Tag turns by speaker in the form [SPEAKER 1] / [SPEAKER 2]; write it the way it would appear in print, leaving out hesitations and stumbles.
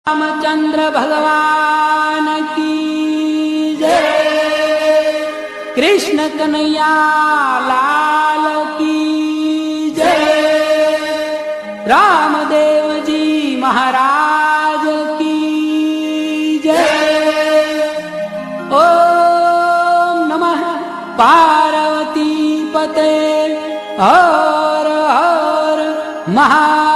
[SPEAKER 1] रामचंद्र भगवान की जय। कृष्ण कन्हैया लाल की जय। रामदेव जी महाराज की जय। ओम नमः पार्वती पते हर हर महा